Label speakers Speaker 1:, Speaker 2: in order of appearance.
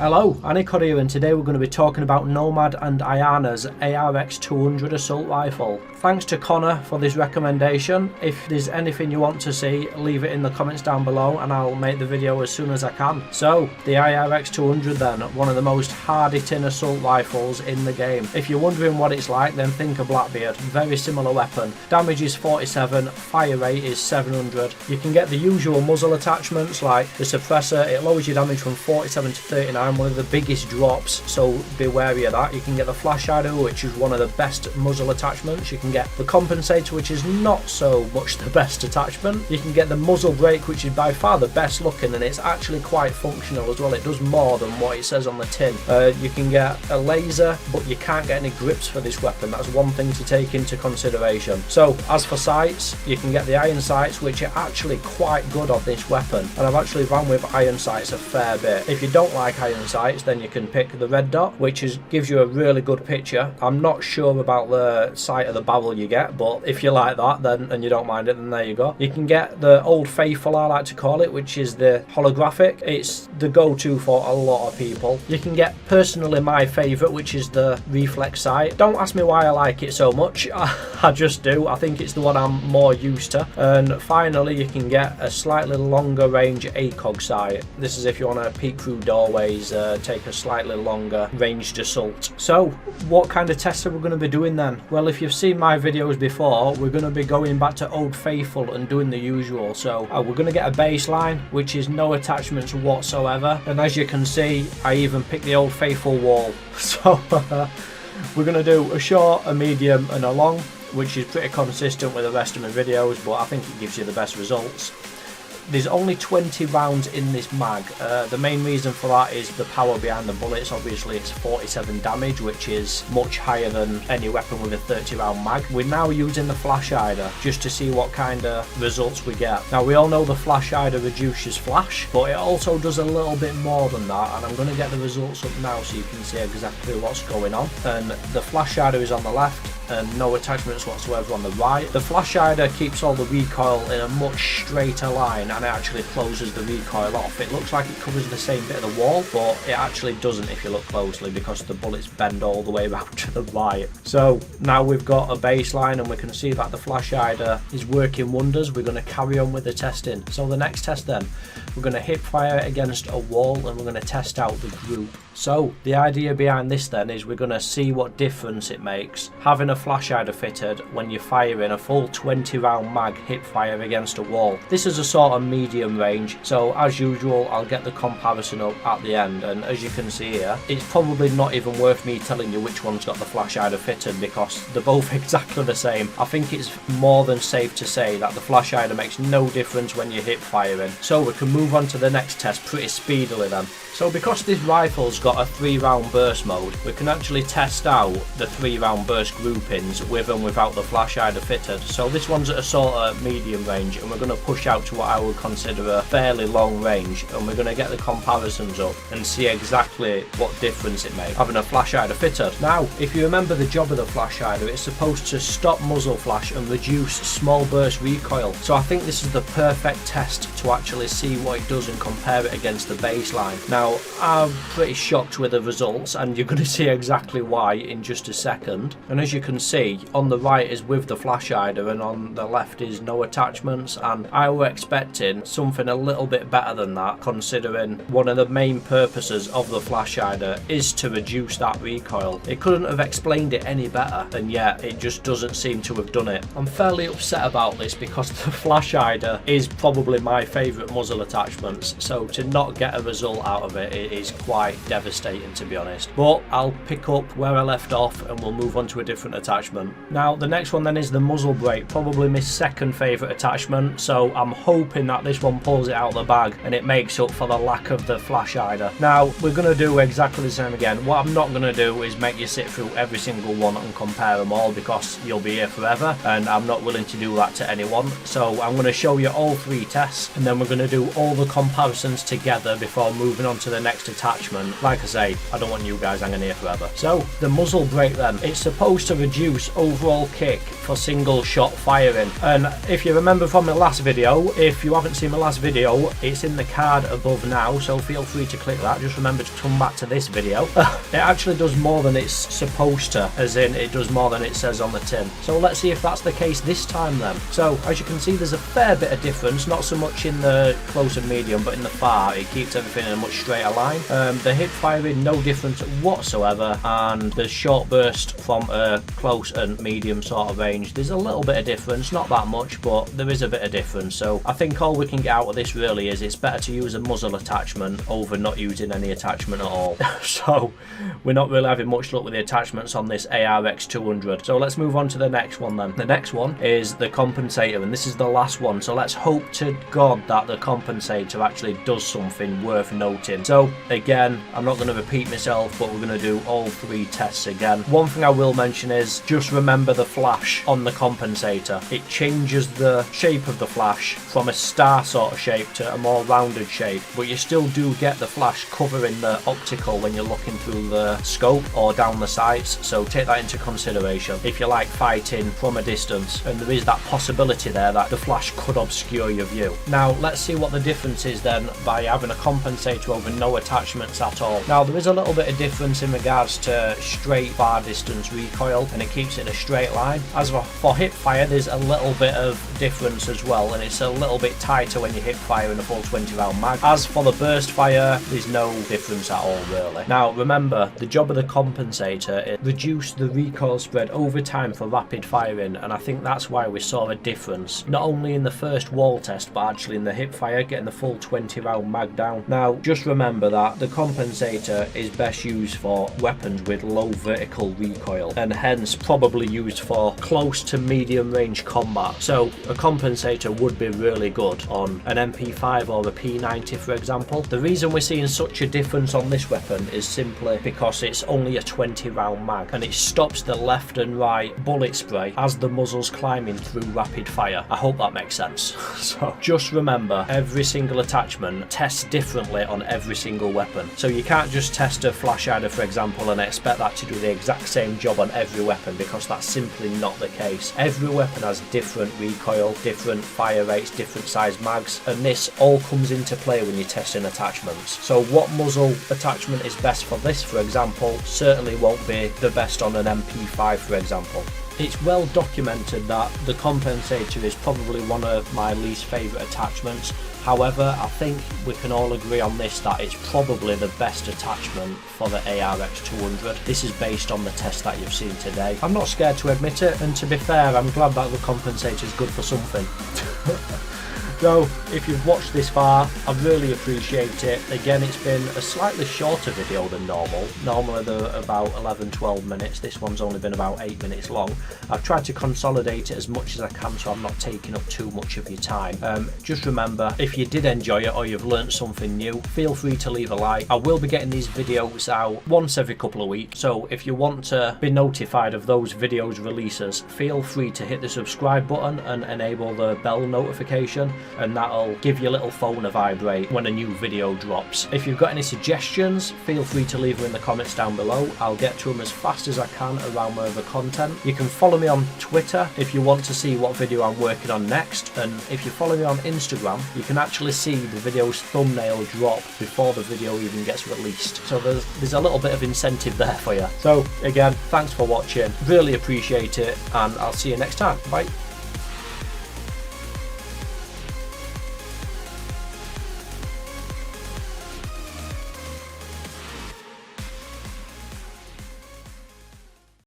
Speaker 1: Hello, AniCod here, and today we're going to be talking about Nomad and Iana's ARX200 assault rifle. Thanks to Connor for this recommendation. If there's anything you want to see, leave it in the comments down below and I'll make the video as soon as I can. So, the ARX200 then, one of the most hard-hitting assault rifles in the game. If you're wondering what it's like, then think of Blackbeard. Very similar weapon. Damage is 47, fire rate is 700. You can get the usual muzzle attachments like the suppressor. It lowers your damage from 47 to 39. One of the biggest drops, so be wary of that. You can get the flash hider, which is one of the best muzzle attachments. You can get the Compensator, which is not so much the best attachment. You can get the muzzle brake, which is by far the best looking, and it's actually quite functional as well. It does more than what it says on the tin. You can get a laser, but you can't get any grips for this weapon. That's one thing to take into consideration. So as for sights, you can get the iron sights, which are actually quite good on this weapon, and I've actually ran with iron sights a fair bit. If you don't like iron sights, then you can pick the red dot, which gives you a really good picture. I'm not sure about the sight of the barrel you get, but if you like that then and you don't mind it, then there you go. You can get the Old Faithful, I like to call it, which is the holographic. It's the go-to for a lot of people. You can get personally my favourite, which is the reflex sight. Don't ask me why I like it so much. I just do. I think it's the one I'm more used to. And finally, you can get a slightly longer range ACOG sight. This is if you want to peek through doorways, take a slightly longer ranged assault. So what kind of tests are we going to be doing then? Well, if you've seen my videos before, we're going to be going back to Old Faithful and doing the usual. So we're going to get a baseline, which is no attachments whatsoever, and as you can see, I even picked the Old Faithful wall. So we're going to do a short, a medium and a long, which is pretty consistent with the rest of my videos, but I think it gives you the best results. There's only 20 rounds in this mag. The main reason for that is the power behind the bullets. Obviously it's 47 damage, which is much higher than any weapon with a 30 round mag. We're now using the flash hider just to see what kind of results we get. Now we all know the flash hider reduces flash, but it also does a little bit more than that, and I'm going to get the results up now so you can see exactly what's going on. And the flash hider is on the left and no attachments whatsoever on the right. The flash hider keeps all the recoil in a much straighter line, and it actually closes the recoil off. It looks like it covers the same bit of the wall, but it actually doesn't if you look closely, because the bullets bend all the way around to the right. So now we've got a baseline and we can see that the flash hider is working wonders. We're going to carry on with the testing. So the next test then, we're going to hip fire against a wall and we're going to test out the group. So the idea behind this then is we're going to see what difference it makes having a flash hider fitted when you're firing a full 20 round mag hip fire against a wall. This is a sort of medium range, so as usual I'll get the comparison up at the end, and as you can see here, it's probably not even worth me telling you which one's got the flash hider fitted because they're both exactly the same. I think it's more than safe to say that the flash hider makes no difference when you're hip firing. So we can move on to the next test pretty speedily then. So because this rifle's got a 3 round burst mode, we can actually test out the 3 round burst groupings with and without the flash hider fitted. So this one's at a sort of medium range, and we're going to push out to what I would consider a fairly long range, and we're going to get the comparisons up and see exactly what difference it makes having a flash hider fitted. Now if you remember the job of the flash hider, it's supposed to stop muzzle flash and reduce small burst recoil. So I think this is the perfect test to actually see what it does and compare it against the baseline. Now I'm pretty shocked with the results, and you're going to see exactly why in just a second. And as you can see, on the right is with the flash hider and on the left is no attachments, and I were expecting something a little bit better than that, considering one of the main purposes of the flash hider is to reduce that recoil. It couldn't have explained it any better, and yet it just doesn't seem to have done it. I'm fairly upset about this because the flash hider is probably my favourite muzzle attachments, so to not get a result out of it is quite devastating, to be honest. But I'll pick up where I left off and we'll move on to a different attachment. Now the next one then is the muzzle brake, probably my second favourite attachment, so I'm hoping that this one pulls it out of the bag and it makes up for the lack of the flash hider. Now we're going to do exactly the same again. What I'm not going to do is make you sit through every single one and compare them all, because you'll be here forever and I'm not willing to do that to anyone. So I'm going to show you all 3 tests and then we're going to do all the comparisons together before moving on to the next attachment. Like I say, I don't want you guys hanging here forever. So the muzzle brake then, it's supposed to reduce overall kick for single shot firing. And if you remember from my last video, if you haven't seen my last video, it's in the card above now, so feel free to click that. Just remember to come back to this video. It actually does more than it's supposed to, as in it does more than it says on the tin. So let's see if that's the case this time then. So as you can see, there's a fair bit of difference, not so much in the close and medium, but in the far it keeps everything in a much straighter line. The hip firing, no difference whatsoever, and the short burst from a close and medium sort of range, there's a little bit of difference, not that much, but there is a bit of difference. So I think all we can get out of this really is it's better to use a muzzle attachment over not using any attachment at all. So we're not really having much luck with the attachments on this ARX200. So let's move on to the next one then. The next one is the Compensator, and this is the last one, so let's hope to God that the Compensator actually does something worth noting. So again, I'm not going to repeat myself, but we're going to do all three tests again. One thing I will mention is just remember the flash on the Compensator. It changes the shape of the flash from a star sort of shape to a more rounded shape, but you still do get the flash covering the optical when you're looking through the scope or down the sights, so take that into consideration if you like fighting from a distance, and there is that possibility there that the flash could obscure your view. Now let's see what the difference is then by having a Compensator over no attachments at all. Now there is a little bit of difference in regards to straight far distance recoil, and it keeps it in a straight line. As for hip fire, there's a little bit of difference as well, and it's a little bit tighter when you hip fire in a full 20 round mag. As for the burst fire, there's no difference at all really. Now remember, the job of the Compensator is reduce the recoil spread over time for rapid firing, and I think that's why we saw a difference not only in the first wall test but actually in the hip fire, getting the full 20 round mag down. Now just remember that the Compensator is best used for weapons with low vertical recoil, and hence probably used for close to medium range combat. So a Compensator would be really good on an MP5 or a P90 for example. The reason we're seeing such a difference on this weapon is simply because it's only a 20 round mag, and it stops the left and right bullet spray as the muzzle's climbing through rapid fire. I hope that makes sense. So just remember, every single attachment tests differently on every single weapon, so you can't just test a flash hider for example and expect that to do the exact same job on every weapon, because that's simply not the case. Every weapon has different recoil, different fire rates, different size mags, and this all comes into play when you're testing attachments. So what muzzle attachment is best for this for example certainly won't be the best on an MP5 for example. It's well documented that the Compensator is probably one of my least favourite attachments. However, I think we can all agree on this that it's probably the best attachment for the ARX200. This is based on the test that you've seen today. I'm not scared to admit it, and to be fair, I'm glad that the Compensator is good for something. So if you've watched this far, I really appreciate it. Again, it's been a slightly shorter video than normal. Normally they're about 11-12 minutes. This one's only been about 8 minutes long. I've tried to consolidate it as much as I can so I'm not taking up too much of your time. Just remember, if you did enjoy it or you've learnt something new, feel free to leave a like. I will be getting these videos out once every couple of weeks, so if you want to be notified of those videos releases, feel free to hit the subscribe button and enable the bell notification, and that'll give your little phone a vibrate when a new video drops. If you've got any suggestions, feel free to leave them in the comments down below. I'll get to them as fast as I can around my other content. You can follow me on Twitter if you want to see what video I'm working on next, and if you follow me on Instagram, you can actually see the video's thumbnail drop before the video even gets released. So there's a little bit of incentive there for you. So again, thanks for watching, really appreciate it, and I'll see you next time. Bye.